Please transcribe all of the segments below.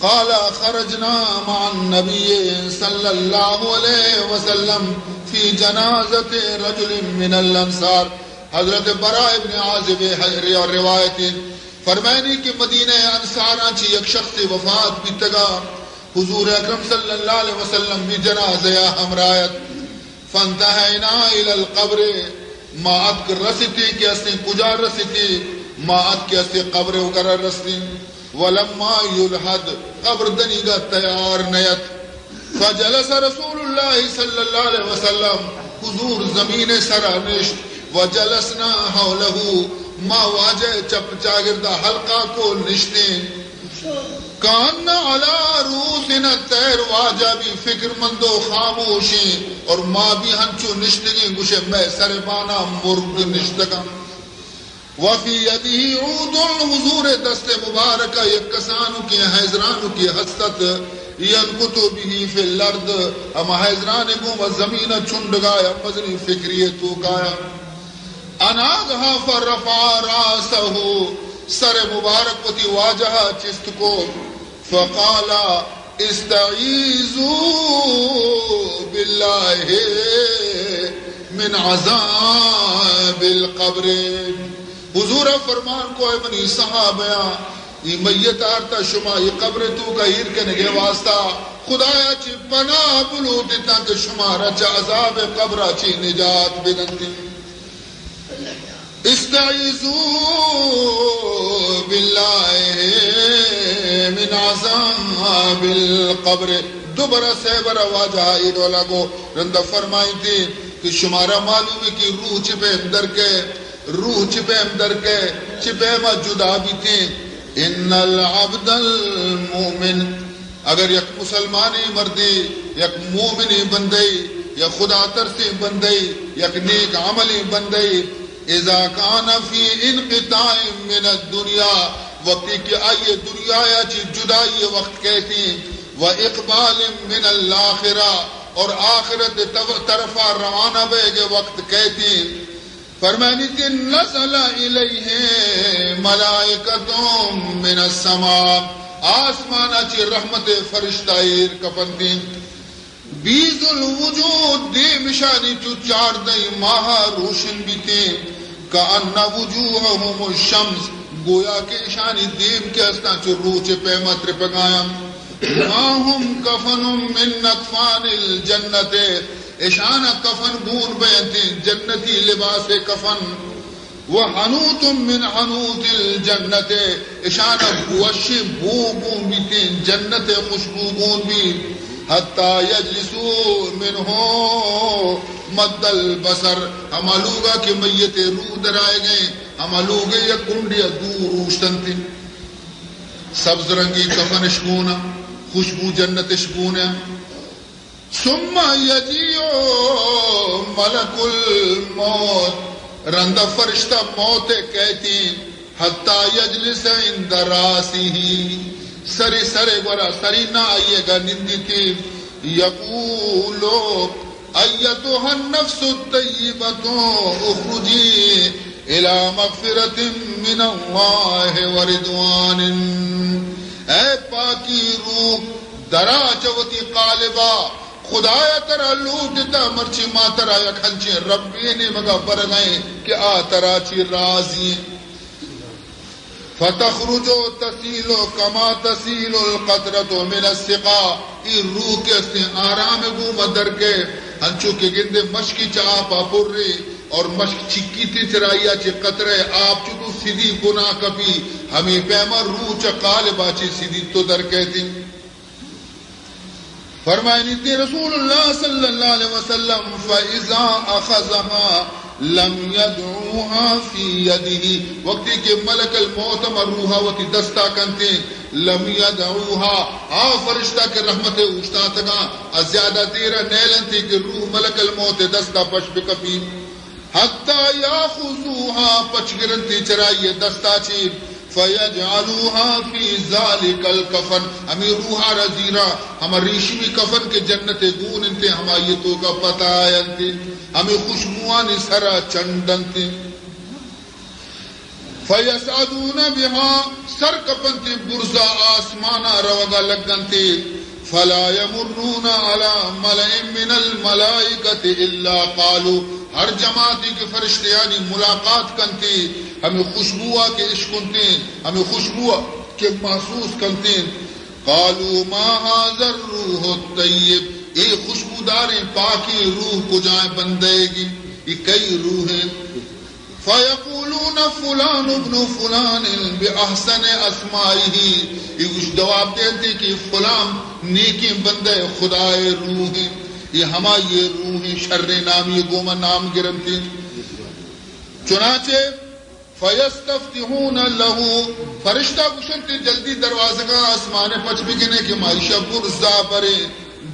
قال خرجنا مع النبي صلى الله عليه وسلم في جنازة رجل من الانصار. حضرت براء ابن عازب روایت فرمانی کہ مدینہ انصاراں چی یک شخص وفات بھی تگا حضور اکرم صلی اللہ علیہ وسلم بھی جنازہ ہمرایت. فانتہینا الى القبر ماعت کر رسیتی کہ اسے کجا رسیتی ماعت کے اسے قبر وقرر رستی. ولما یلحد قبر دنیگا تیار نیت. فجلس رسول اللہ صلی اللہ علیہ وسلم حضور زمین سرا نشت. وجلسنا حولہ ما واجہ چپ چاگردہ حلقہ کو نشتے. کان علی روسنا الطیر واجہ بھی فکر مند و خاموشی اور ما بھی ہنچو نشتگی گوشے میں سر بانا مرگ نشتگا. وفی یدی عود حضور دست مبارکہ یک کسانو کی حیزرانو کی حسط ینکتو بھی فی الارض اما حیزران کو زمین چھنڈگایا مزنی فکری تو گایا. اناغہا فرفع راسہو سر مبارک وتی واجہا چست کو. فقالا استعیذو باللہ من عذاب القبر. حضور فرمان کو اے منی صحابیاں یہ میت آرتا شما یہ قبر تو کا ہیر کے نگے واسطہ خدایا چی پناہ بلوٹی تاکہ شما رچ عذاب قبر چی نجات بنتی. استعیذو باللہ من عذاب القبر. دوبارہ سیبر واجہ ایڈو لگو رندہ فرمائی تھی کہ شمارا معلوم ہے کہ روح چھپے اندر کے روح چھپے اندر کے چھپے ما جدا بھی تھی. ان العبد المومن اگر یک مسلمانی مردی یک مومنی بندئی یا خدا ترسی بندئی یک نیک عملی بندئی اذا کان فی انقطاع من الدنیا وقتی کہ آئیے دنیا یا چی جدائی وقت کہتی و اقبال من الاخرہ اور آخرت طرفہ روانہ بے گے وقت کہتی. فرمانی کہ نزل الیہ ملائکتوں من السماء آسمانہ چی رحمت فرشتائر کپندین. بیز الوجود دی مشانی چو چار دئی ماہا روشن بھی تھی. کأن وجوہہم الشمس گویا کہ اشانی دیم کے اسنا چو روح چے پیمت رپگایا. ماہم کفن من نطفان الجنت اشانہ کفن گون بیندی جنتی لباس کفن. وحنوت من حنوت الجنت اشانہ گوشی بو گون بھی تھی جنت خوشبو گون بھی. حتی یجلسو منہو مد البصر ہما لوگا کہ میت روح درائے گئے ہما لوگے یا کنڈیا دور روشتن تھی. سبز رنگی کفن شکونا خوشبو جنت شکونا. ثم یجیو ملک الموت رندہ فرشتہ موت کہتی. حتی یجلس عند راسی سری سرے گورا سری نہ آئیے گا نندی تھی. یقولو ایتها النفس الطیبۃ اخرجی الى مغفرۃ من اللہ ورضوان. اے پاکی روح درا چوتی قالبا خدایا ترا لوٹتا مرچی ما ترا یکھنچی ربی نے مگا برگائیں کہ آ ترا چی راضی. فتخرجو تسیلو کما تسیل القطرۃ من السقا. ای روح کے اس نے آرام گو مدر کے ہنچو کے گندے مشکی چاپا پر رہی اور مشک چکی تی چرائیا چی قطرے آپ چکو سیدھی گناہ کبھی ہمیں پیما روح چا قالبا چی سیدھی تو در کہتی. فرمائنی تھی رسول اللہ صلی اللہ علیہ وسلم فَإِذَا أَخَذَهَا لم يدعوها في يده وقتی کہ ملک الموت مروحا وتی دستا کنتے لم يدعوها فرشتہ کے رحمت اوشتا تگا زیادہ دیرہ نیلن تھی کہ روح ملک الموت دستا پش بکپی. حتی یاخذوها پچ گرنتی چرائیے دستا چیر. فَيَجْعَلُوهَا فِي ذَلِكَ الْكَفَنِ ہمیں روحا رزیرہ ہم ریشمی کفن کے جنت گون انتے ہمایتوں کا پتہ آئنتے ہمیں خوشبوان سرا چندنتے. فیسعدون بها سرکپنتی برزا آسمانا روگا لگنتی فلا یمرون علی ملئ من الملائکۃ الا قالوا ہر جماعتی کے فرشتیانی ملاقات کنتی ہمیں خوشبو کے عشق کنتے ہمیں خوشبو کے محسوس کنتے قالوا ما هذا الروح الطیب یہ خوشبودار پاکی روح کو جائیں بندے گی یہ کئی روحیں فیقولون فلان ابن فلان باحسن اسمائه یہ جواب دیتے کہ فلان نیکی بندے خدائے روح ہیں یہ ہما یہ روح شر نام یہ گوما نام گرمتی چنانچہ فیستفتحون له فرشتہ گشنتے جلدی دروازہ کا آسمان پچ بکنے کے معیشہ برزا برے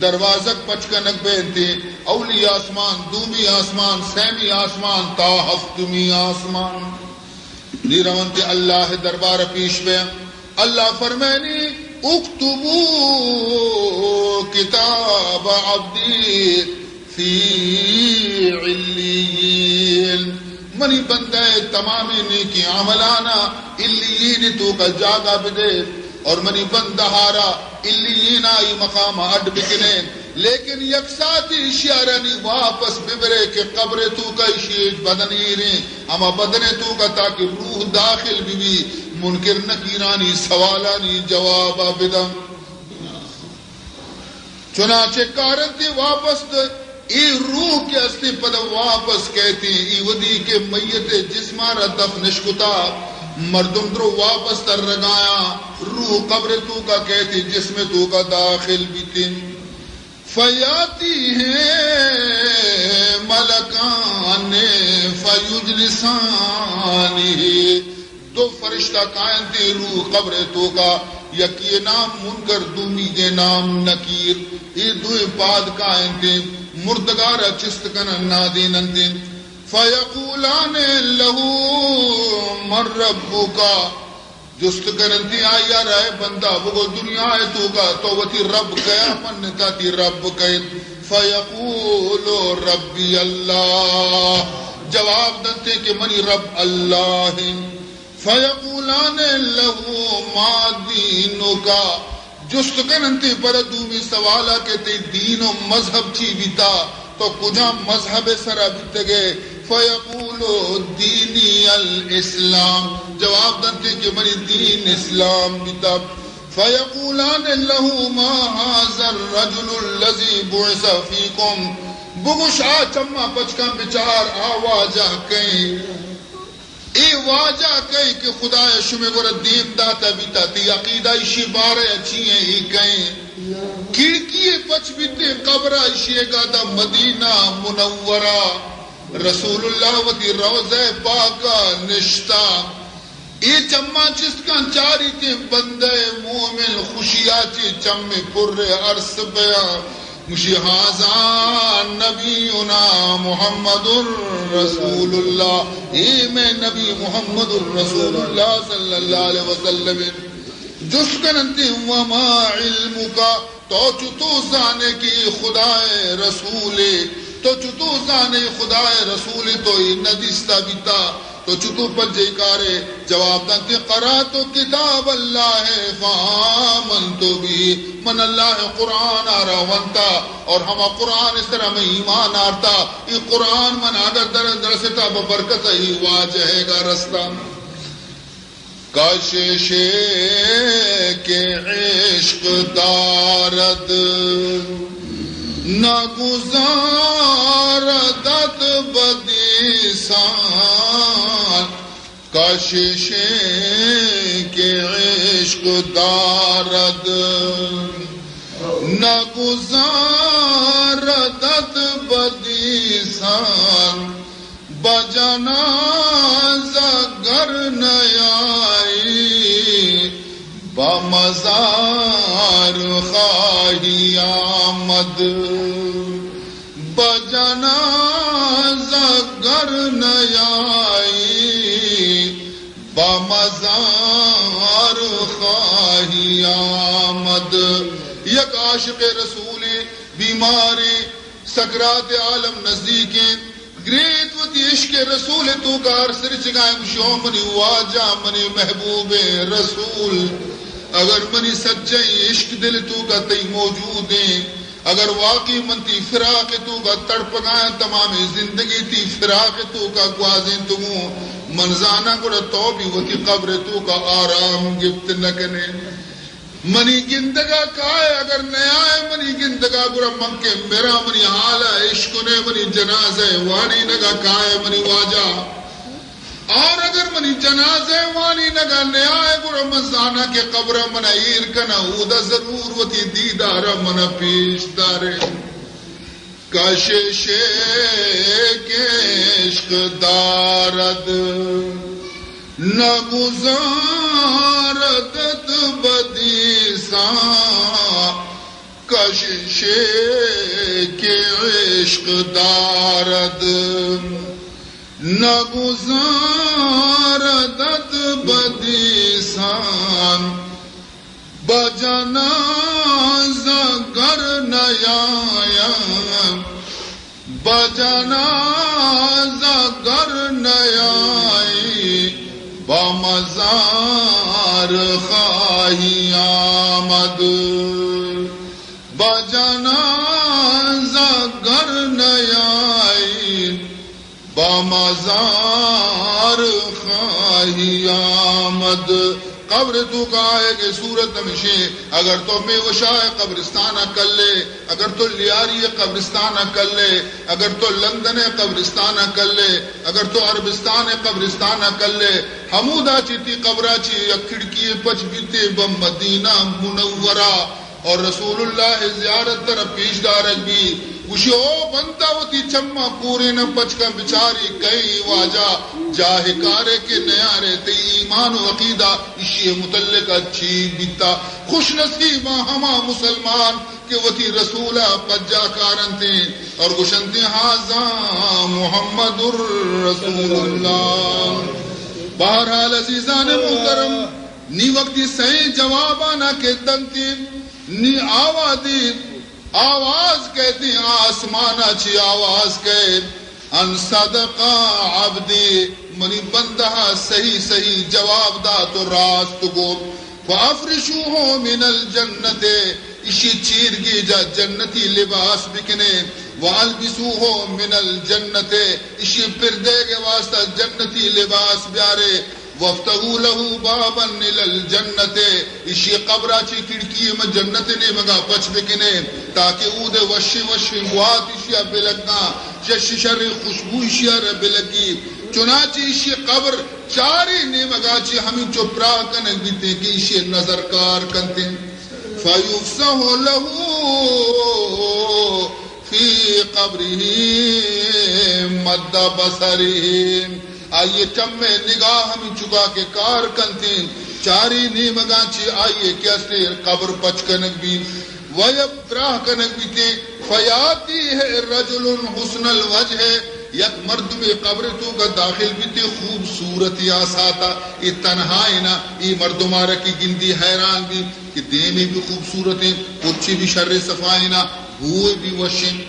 دروازہ پچ کنک بینتے اولی آسمان دومی آسمان سیمی آسمان تا ہفتمی آسمان نیروانتے اللہ دربار پیش بے اللہ فرمانی اکتبو کتاب عبدی فی علیین منی بندہ تمام نیکی عملانا علیین تو کا جاگا بدے اور منی بندہارا علیین آئی مقام اڈ بکنے لیکن یکساتی اشیارانی واپس ببرے کہ قبر تو کا اشیج بدنی رہیں اما بدنے تو کا تاکہ روح داخل بھی منکر نکیرانی سوالانی جواب بدم چنانچہ کارنتی واپس ای روح کے استی پد واپس کہتی ای ودی کے میت جسمارا دفنش کتا مردم درو واپس تر رگایا روح قبر تو کا کہتی جسم تو کا داخل بیتی فیاتی ہیں ملکان فیجلسانی دو فرشتہ کائن تے روح قبر تو کا یکی نام منکر دومی کے نام نکیر یہ دوئے پاد کائن تے مردگارا چست کنن نادینن تے فیقولان لہو من ربکا جست کرنتی آیا رہے بندہ وہ دنیا ہے تو کا تو وتی رب گیا منتا تی رب کہیں فیقولو ربی اللہ جواب دتے کہ منی رب اللہ ہے فیقولان لہو ما دینکا جست کرنتی پر دومی سوالا کہ تی دین و مذہب چی بیتا تو کجا مذہب سرا بیت گئے فیقولو دینی الاسلام جواب دتے کہ منی دین اسلام بیتا فیقولان لہو ما هذا الرجل الذي بعث فيكم بگوش آ چما پچکا بچار آواجہ کہیں ای واجہ کہیں کہ خدا شمی گورا دین داتا بیتا تی عقیدہ ایشی بارے اچھی ہیں ای کہیں کھڑکی پچ بیتے قبرہ ایشی گا دا مدینہ منورہ رسول اللہ وتی روزہ پاکا نشتا ای چمہ جس کا چاری تے بندے مومن خوشیاتی چمہ پر عرص بیان مشی حاضان نبینا محمد رسول اللہ اے میں نبی محمد رسول اللہ صلی اللہ علیہ وسلم جس کننتی وما علم کا تو چتو زانے کی خدا رسول تو چتو زانے خدا رسول تو ندیستا بیتا تو چتو پر جیکارے جواب دانتے قراتو کتاب اللہ فآمنتو بھی من اللہ قرآن آرہ وانتا اور ہما قرآن اس طرح میں ایمان آرتا یہ قرآن من آگر درستا ببرکت ہی واجہ گا رستا کششے کے عشق دارد نہ گزاردت بدیسان کششے کے عشق دارد نہ گزاردت بدیسان بجنازہ گر نیائی بمزار خواہی آمد بجنازہ گر نیائی بمزار خواہی آمد یک عاشق رسول بیماری سکرات عالم نزدیکیں گریت وتی عشق رسول تو کار سر چگائے شو منی واجہ منی محبوب رسول اگر منی سچائی عشق دل تو کا تی موجود ہیں اگر واقعی منتی فراق تو کا تڑپگائیں تمام زندگی تی فراق تو کا گوازیں تموں منزانہ گڑا تو بھی وتی قبر تو کا آرام گفت نکنے منی گندگا کائے اگر نیائے منی گندگا گڑا منکے میرا منی حالا عشق نے منی جنازہ وانی نگا کائے منی واجہ اور اگر منی جنازہ وانی نگا نیائے گڑا منزانہ کے قبر من ایر کنا اودا ضرور وتی دیدار من پیش دارے کشش کے عشق دارد نگزاردت بدیسا کشش کے عشق دارد نگزاردت بدیسان بجنازہ گر نیایا بجنازہ گر نیائی بمزار خواہی آمد بجنازہ گر نیائی بمزار خواہی آمد قبر تو کا آئے گے صورت نمشے اگر تو میں وشائے قبرستانہ کر لے اگر تو لیاری قبرستانہ کر لے اگر تو لندن قبرستانہ کر لے اگر تو عربستان قبرستانہ کر لے حمودہ چیتی قبرہ چی یا کھڑکی پچ بیتے بم مدینہ منورہ اور رسول اللہ زیارت طرف پیش دارک بھی وشی او بنتا ہوتی چمہ پورے نہ پچکا بچاری کئی واجہ جاہ کارے کے نیارے تی ایمان و عقیدہ اسی متعلق اچھی بیتا خوش نصیبہ ہما مسلمان کہ وتی رسولہ پجا کارن تھے اور گشنتے حاضر محمد الرسول اللہ بہرحال عزیزان محترم نی وقتی صحیح جوابانا کے دنتی نی آوازی آواز کہتی آسمانا چی آواز کہے ان صدقہ عبدی منی بندہ صحیح صحیح جواب دا تو راست گو فافرشوہو من الجنت اسی چیرگی جا جنتی لباس بکنے والبسوہو من الجنت اسی پردے کے واسطہ جنتی لباس بیارے وفتحوا له بابا الى الجنت اسی قبرہ چی کھڑکی میں جنت نے مگا پچ بکنے تاکہ او دے وشی وشی مواد اشیاء بلگنا شش شر خوشبو اشیاء بلگی چنانچہ اسی قبر چاری نے مگا چی ہمیں چپرا کنک بیتے کہ اسی نظر کار کنتے فیفسح له فی قبرہ مد بصرہ آئیے چمے نگاہ ہمیں چکا کے کار کنتے چاری نیمگاں چی آئیے کیسے قبر پچ کنک بھی ویبراہ کنک بھی تے فیاتی ہے رجل حسن الوجہ یک مرد میں قبر تو کا داخل بھی تے خوبصورت یا ساتا یہ تنہائی نا یہ مرد مارا کی گندی حیران بھی کہ دے میں بھی خوبصورت ہیں پچھی بھی شر صفائی نا ہوئے بھی وشن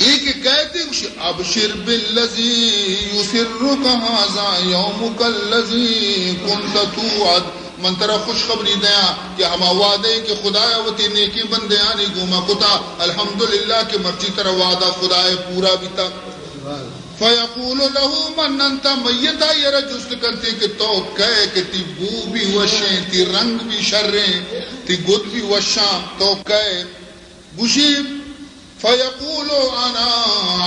ایک کہتے ہیں ابشر بالذی یسرک ھذا یومک الذی کنت توعد من طرف خوشخبری دیا کہ ہم وعدے کہ خدایا وتی نیکی بندے آنی گوما کتا الحمدللہ کہ مرچی طرح وعدہ خدای پورا بیتا فیقول له من انت میتا یہ رجست کرتے کہ تو کہے کہ تی بو بھی وشیں تی رنگ بھی شریں تی گد بھی وشاں تو کہے گوشی فیقول انا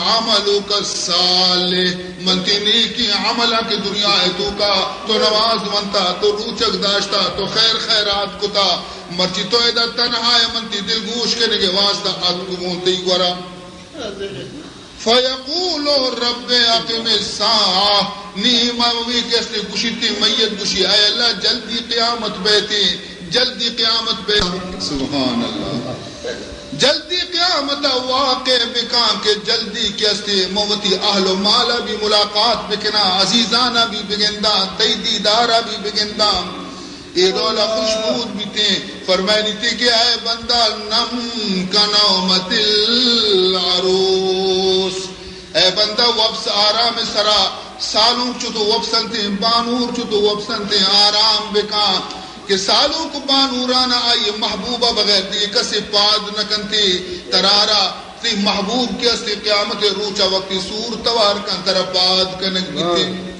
عملک الصالح منتی نیکی عملہ کی دنیا ہے تو کا تو نواز منتا تو روچک داشتا تو خیر خیرات کتا مرچی تو ایدہ تنہا ہے منتی دل گوش کے نگے واسطہ آدھو مونتی گورا فیقول رب اقم الساعہ نیماوی کیسے گوشتی میت گوشی اے اللہ جلدی قیامت بیتی جلدی قیامت بیتی سبحان اللہ جلدی قیامت واقع بکان کے جلدی کیسے موتی اہل و مالا بھی ملاقات بکنا عزیزانہ بھی بگندہ تیدی دارہ بھی بگندہ اے دولا خوشبود بھی تھے فرمائنی تھی کہ اے بندہ نم کا نومت العروس اے بندہ وبس آرام سرا سالوں چتو وبسنتے بانور چتو وبسنتے آرام بکا کہ سالوں کو بانورانا آئی محبوبہ بغیر دی کسی پاد نکنتی ترارا تی محبوب کے استی قیامت روچا وقتی سور توار کن تر پاد کنک بیتے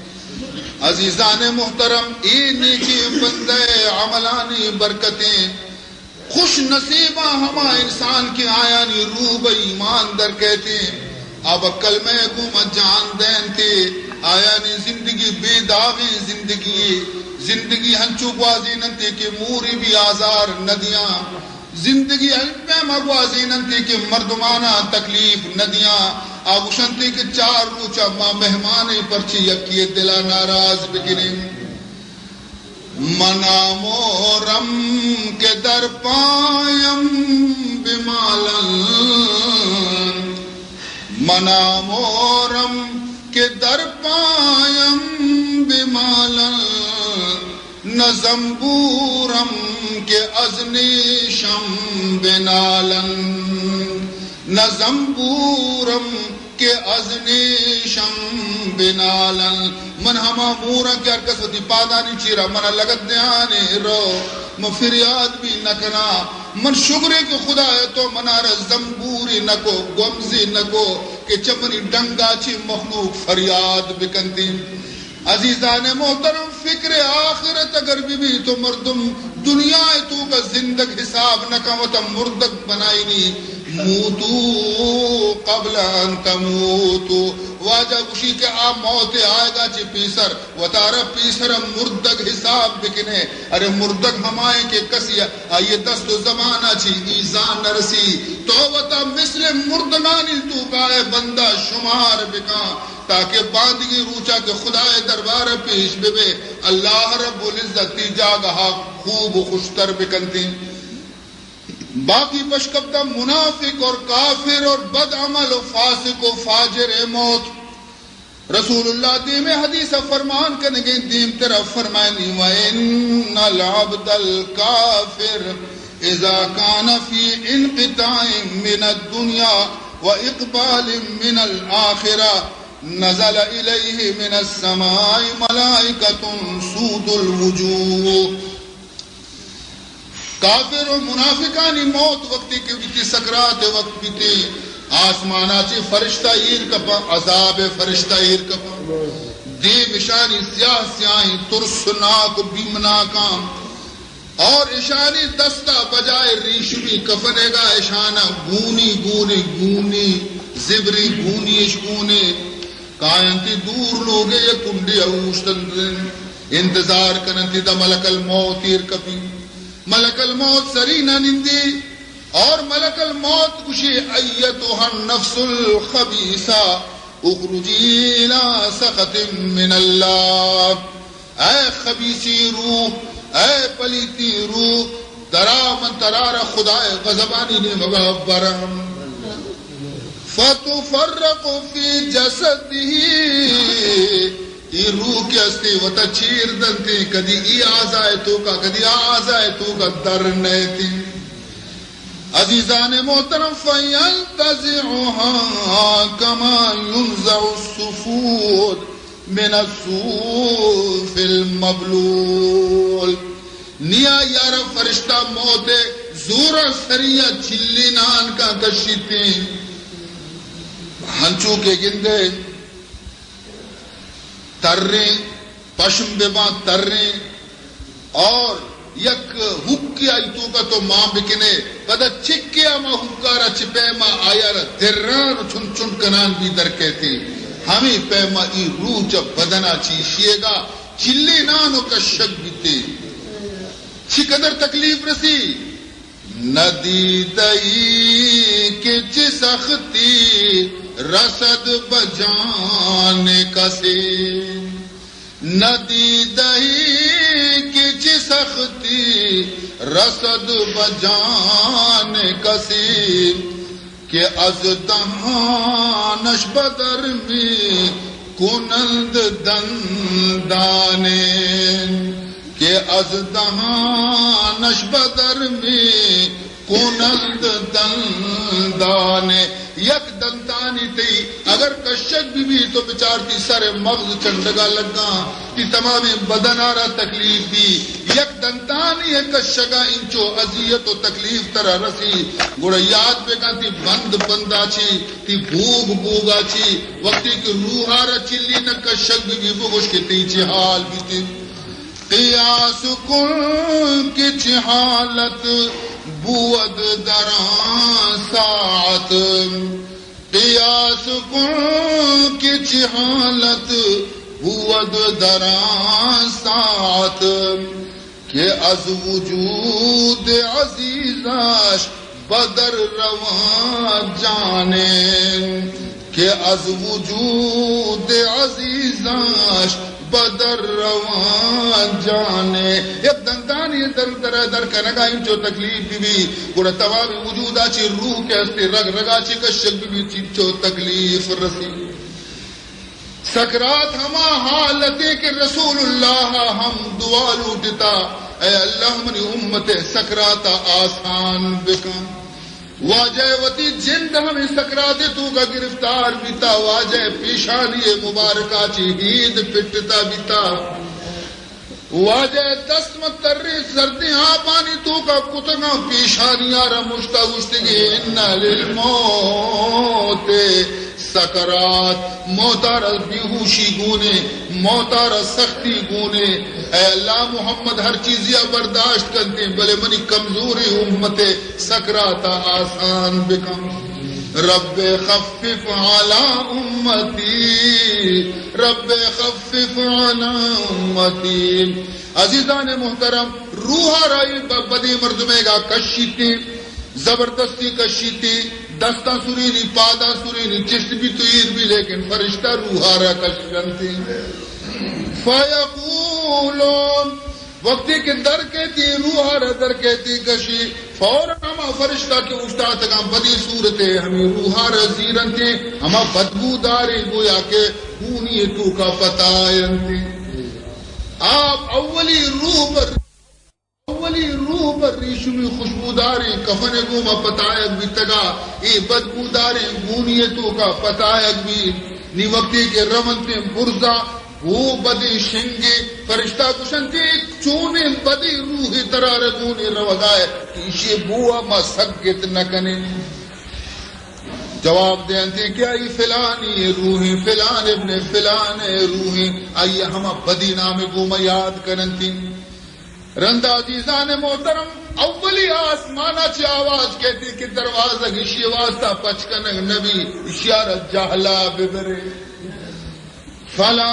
عزیزان محترم ای نیکی بندے عملانی برکتیں خوش نصیبہ ہما انسان کی آیانی روح ایمان در کہتے اب کلمہ کو جان دین تھے آیانی زندگی بے داغی زندگی ہنچو گوازی ننتی کہ موری بھی آزار ندیاں زندگی ہنچو گوازی ننتی کہ مردمانہ تکلیف ندیاں آگوشنتی کہ چار روچا ماں مہمانے پرچی یکی دلا ناراض بگنے منامورم کے در پایم بمالن منامورم کے در پایم بمالن نزمبورم کے ازنیشم بنالن نزمبورم کے ازنیشم بنالن من ہما مورا کے ارکسوتی پادانی چیرا من لگت دیانے رو من فریاد بھی نکنا من شکرے کہ خدا ہے تو منار زمبوری نکو گمزی نکو کہ چمنی ڈنگا چی مخلوق فریاد بکنتی عزیزان محترم فکر آخرت اگر بھی تو مردم دنیا تو کا زندگ حساب نکمتا مردک بنائی نہیں موتو قبل ان تموتو واجہ کشی کے آپ موت آئے گا چی پیسر وطارہ پیسر مردک حساب بکنے ارے مردک ہمائے کے کسی آئیے دست و زمانہ چی ایزان نرسی تو وطا مثل مردگانی تو کائے بندہ شمار بکا تاکہ باندگی روچا کے خدا دربار پیش بے اللہ رب العزت تی جاگہا خوب خوشتر بکنتی باقی پشکبدہ منافق اور کافر اور بد عمل و فاسق و فاجر موت رسول اللہ دیم حدیث فرمان کرنے گئے دیم تیرا فرمائنی وَإِنَّ الْعَبْدَ الْكَافِرِ إِذَا كَانَ فِي انْقِطَاعٍ مِّنَ الدُّنْيَا وَإِقْبَالٍ مِّنَ الْآخِرَةِ نزل إليه من السماء ملائكة سود الوجوه کافر و منافقانی موت وقتی کے بیتی سکرات وقت بیتی آسمانا چی فرشتہ ایر کپا عذاب فرشتہ ایر کپا دی مشانی سیاہ سیاہیں ترسناک بیمناکام اور اشانی دستہ بجائے ریشمی کفنے گا اشانہ گونی گونی گونی زبری گونی اشگونی کائنتی دور لوگے یا کنڈی اوشتن انتظار کرنتی دا ملک الموت ایر کپی ملک الموت سرینا نندی اور ملک الموت کشی ایتها النفس الخبیثہ اخرجی الى سخط من اللہ اے خبیثی روح اے پلیتی روح درا من ترار خدا غضبانی نے مغبرم فتفرق فی جسدہی ای روح کے استی وطا چیر دنتی کدی ای آزائے تو کا کدی آزائے تو کا درنے تی عزیزان محترم فَيَنْتَزِعُهَا كَمَا يُنْزَعُ الصُّفُودِ مِنَ الصُّوفِ الْمَبْلُولِ نیا یار فرشتہ موت زورا سریہ چلی نان کا کشیتی ہنچو کے گندے ترے پشم بے ترے اور یک حکی آئی تو کا تو ماں بکنے پدا چکیا ما حکارا چپے ما آیا را دران چن چن کنان بھی در کہتے ہمیں پیما ای روح جب بدنا چیشیے گا چلی نانو کا شک بیتے چی قدر تکلیف رسی ندی دئی کے چی سختی رسد بجان کسی ندی دہی کی چی سختی رسد بجان کسی کہ از دہانش بدر میں کنند دندانے کہ از دہانش بدر میں کنند دندانے یک دندانی تی اگر کشک بھی تو بچارتی سر مغز چنڈگا لگا تی تمام بدن آرا تکلیف بھی یک دنتانی ہے کشگا انچو اذیت و تکلیف ترہ رسی گوڑا یاد پہ کہا تی بند بندہ چی تی بھوگ بھوگا چی وقتی کہ روح آرا چلی نہ کشک بھی بگوش کے تیچی حال بھی تی قیاس کن کی چی حالت بود دران ساعت قیاس کن کی چی حالت بود دران ساعت کہ از وجود عزیزاش بدر روان جانے کہ از وجود عزیزاش بدر روان جانے ایک دندانی در کنگا انچو تکلیف بھی گوڑا تمامی وجود آچی روح کے ہستے رگ رگا چی کشک بھی چیچو تکلیف رسی سکرات ہما حالتے کہ رسول اللہ ہم دعا لوٹتا اے اللہ منی امت سکرات آسان بکا واجہ وتی جند ہمیں سکرات تو کا گرفتار بیتا واجہ پیشانی مبارکہ چی ہید پٹتا بیتا واجہ دست متری سردی ہاں پانی تو کا کتنا پیشانی آرہ مشتا گشتگی انہا للموت سکرات موتارا بیہوشی گونے موتارا سختی گونے اے اللہ محمد ہر چیزیا برداشت کرتے بلے منی کمزوری امت سکرات آسان بکم رب خفف علی امتی رب خفف علی امتی عزیزان محترم روح رائی بدی مردمے گا کشی تھی زبردستی کشی تھی دستا سورینی پادا سورینی چشت بھی تویر بھی لیکن فرشتہ روحارا کشن تھی فیقولون وقتی کے در کہتی روحارا در کہتی کشی فوراً ہما فرشتہ کے افتاد تک ہم بدی صورتے ہمیں روحارا زیرن تھی ہما بدبو داری گویا کہ خونی تو کا فتائن تھی آپ اولی روح پر ریشمی خوشبوداری کفن گوما پتائک بھی تگا ای بدبوداری گونیتوں کا پتائک بھی نی وقتی کے رمنتے برزا وہ بدی شنگے فرشتہ کشنتے چونے بدی روحی ترار گونے روگائے کیشی بوا ما سکت نکنے جواب دیتے کیا ای فلانی روحی فلان ابن فلان روحی آئی ہما بدی نام گوما یاد کرنتی رند عزیزان محترم اولی آسمانا چی آواز کہتی کہ دروازہ گشی واسطہ پچکنگ نبی اشارت جہلا ببرے فلا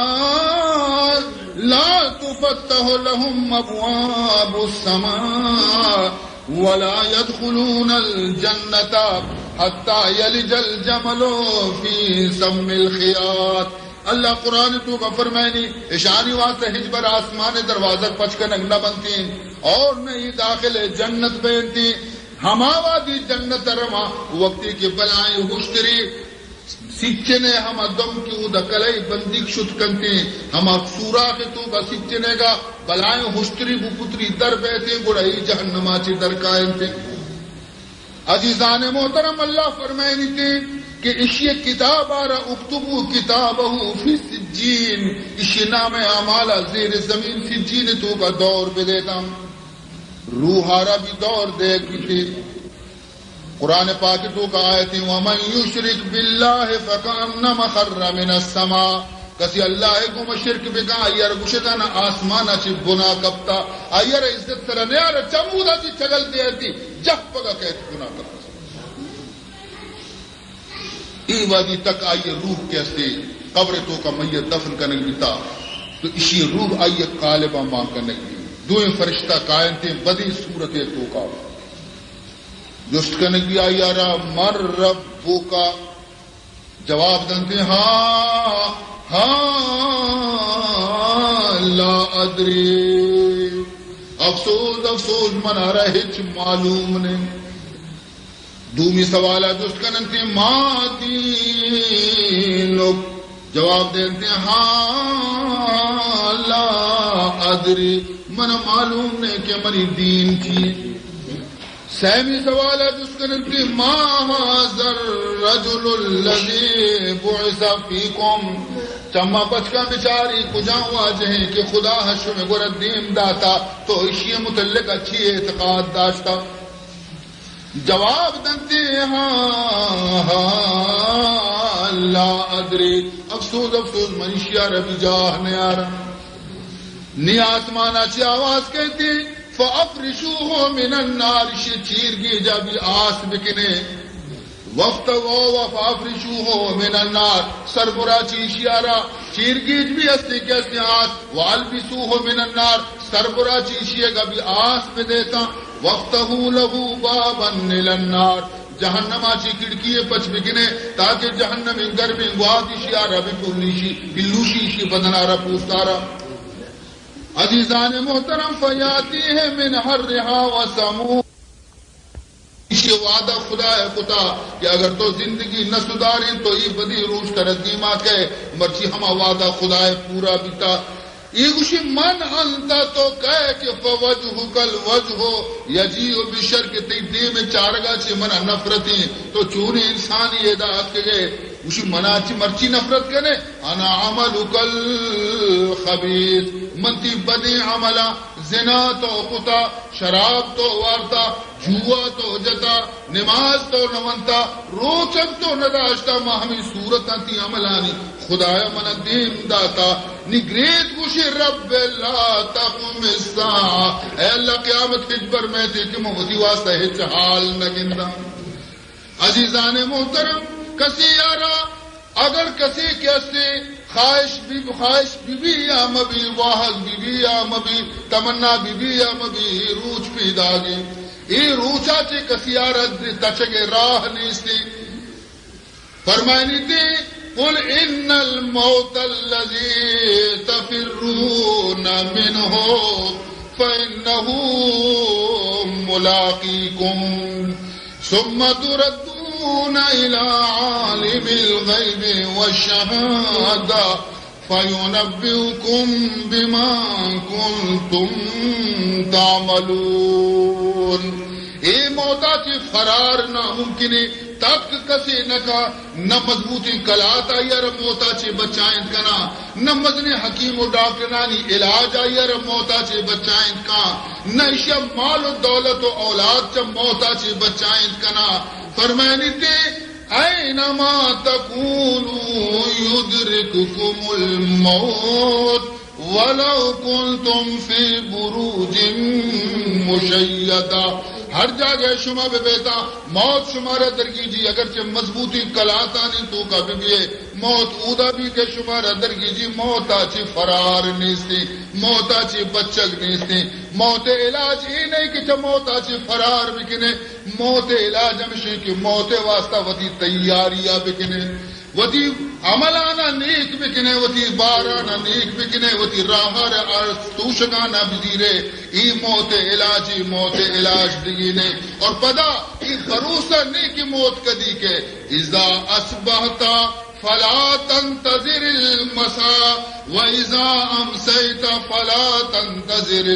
لا تفتح لهم ابواب السماء ولا يدخلون الجنة حتى يلج الجمل في سم الخياط اللہ قرآن تو کا فرمائنی اشانی واسطہ ہجبر آسمان دروازہ پچکنگ نہ بنتی اور نہیں داخل جنت بینتی ہما وادی جنت رما وقتی کی بلائیں ہوشتری سچنے ہما دم کی ادا کلائی بندی شد کنتی ہما سورا کے تو کا سچنے گا بلائیں ہوشتری بو پتری در بیتے گڑائی جہنما چی در قائم تھی عزیزان محترم اللہ فرمائنی تھی کہ اسی کتاب آرہ اکتبو کتابہو فی سجین اسی نام اعمالہ زیر زمین سجین تو کا دور پہ دیتا روح آرہ بھی دور دیکھ تھی قرآن پاک تو کا آیتی وَمَنْ يُشْرِكْ بِاللَّهِ فَكَأَنَّمَ خَرَّ مِنَ السَّمَاءِ کسی اللہ کو مشرک بکا آئیر گشتانا آسمانا چی گناہ کبتا آئیر عزت سرنے آرہ چمودا چی چگل دیتی جب پگا کہت گناہ کبتا ای وادی تک آئیے روح کیسے قبر تو کا میت دفن کرنے گیتا تو اسی روح آئیے قالبہ ماں کرنے گی دوئے فرشتہ قائم تھے بدی صورت تو کا جست کرنے گی آئی آرہ مر ربو کا جواب دنتے ہاں لا ادری افسوس منا رہا ہچ معلوم نے دومی سوالہ جست کرنتے ماں دینک جواب دیتے ہاں لا ادری من معلوم نے کہ منی دین کی سہمی سوال ہے جس کے نزدیک ما هذا الرجل الذي بعث فيكم چما بچکا بیچاری کجا واجہیں کہ خدا حشر میں گردیم داتا تو اسی متعلق اچھی اعتقاد داشتا. جواب دنتے ہاں لا ادری افسوس منشیا ربی جاہ نیارا نی آسمانا چی آواز کہتی فَأَفْرِشُوهُ مِنَ النَّارِ چیرگی جبی آس بکنے وقت وہ فَأَفْرِشُوهُ مِنَ النَّارِ سربرا چیشیارا چیرگیج بھی استی کیسے آس وَأَلْبِسُوهُ مِنَ النَّارِ سربرا چیشیے گا بھی آس پہ دیتا وَقْتَهُ لَهُ بَابًا إِلَى النَّارِ جہنم آچی کڑکی پچ بکنے تاکہ جہنم انگر میں گوادی شیارا بھی پولیشی بلوشی شی بدنارا پوستارا. عزیزان محترم فیاتی ہے من حرہا و سموم یہ وعدہ خدا ہے خدا کہ اگر تو زندگی نہ سداریں تو یہ بدی روش کا ردیمہ کہ مرچی ہما وعدہ خدا ہے پورا بیتا. یہ گوشی من انتا تو کہے کہ فوجہ کل وجہ یجیع بشر کے تی دے میں چارگا چھے منہ نفرتیں تو چونی انسانی اداعت کے گئے گوشی منہ چی مرچی نفرت کرنے انا عمل کل خبیث منتی بدی عملہ زنا تو قطع شراب تو وارتا جوا تو جتا نماز تو نونتا روچن تو نداشتا ماہمی صورتا تی عملانی خدایا من دین داتا نگریت گوشی رب اللہ تقم الساعة اے اللہ قیامت ہجبر میں تھی کہ مہدی واسطہ ہج حال نگندہ. عزیزان محترم کسی یارا اگر کسی کیسے خواہش بی یا مبی واحد بی یا مبی تمنا بی یا مبی روچ پیدا گی ای روچا چے کسی آرد تچگے راہ نیستی فرمائنی تھی قل ان الموت الذي تفرون منه فإنه ملاقيكم ثم تردون إلى عالم الغيب والشهادة فينبئكم بما كنتم تعملون. اے موتا چی فرار ناممکنی تک کسی نکا نہ مضبوطی کلات آئیر موتا چی بچائیں کنا نہ مزن حکیم و ڈاکٹرانی علاج آئیر موتا چی بچائیں کا نہ اشیا مال و دولت و اولاد چا موتا چی بچائیں کنا. فرمائنی تے اینما تکونو یدرککم الموت ولو کنتم فی بروج مشیدہ. ہر جگہ شما بے بیتا موت شمارا درگی جی اگرچہ مضبوطی کلاتا نہیں تو کا بھی موت اودا بھی کہ شمارا درگی جی موت آچی فرار نیستی موت آچی بچک نیستی. موت علاج ہی نہیں کہ موت آچی فرار بکنے موت علاج ہمشہ کہ موت واسطہ وطی تیاریاں بکنے وطی عملانا نیک بکنے وطی بارانا نیک بکنے وطی راہر توشگانا بزیرے ای موت علاج دیگینے اور پدا ای خروسہ نیکی موت کدی کے اذا اصبحتا فلا تنتظر المساء و اذا امسیتا فلا تنتظر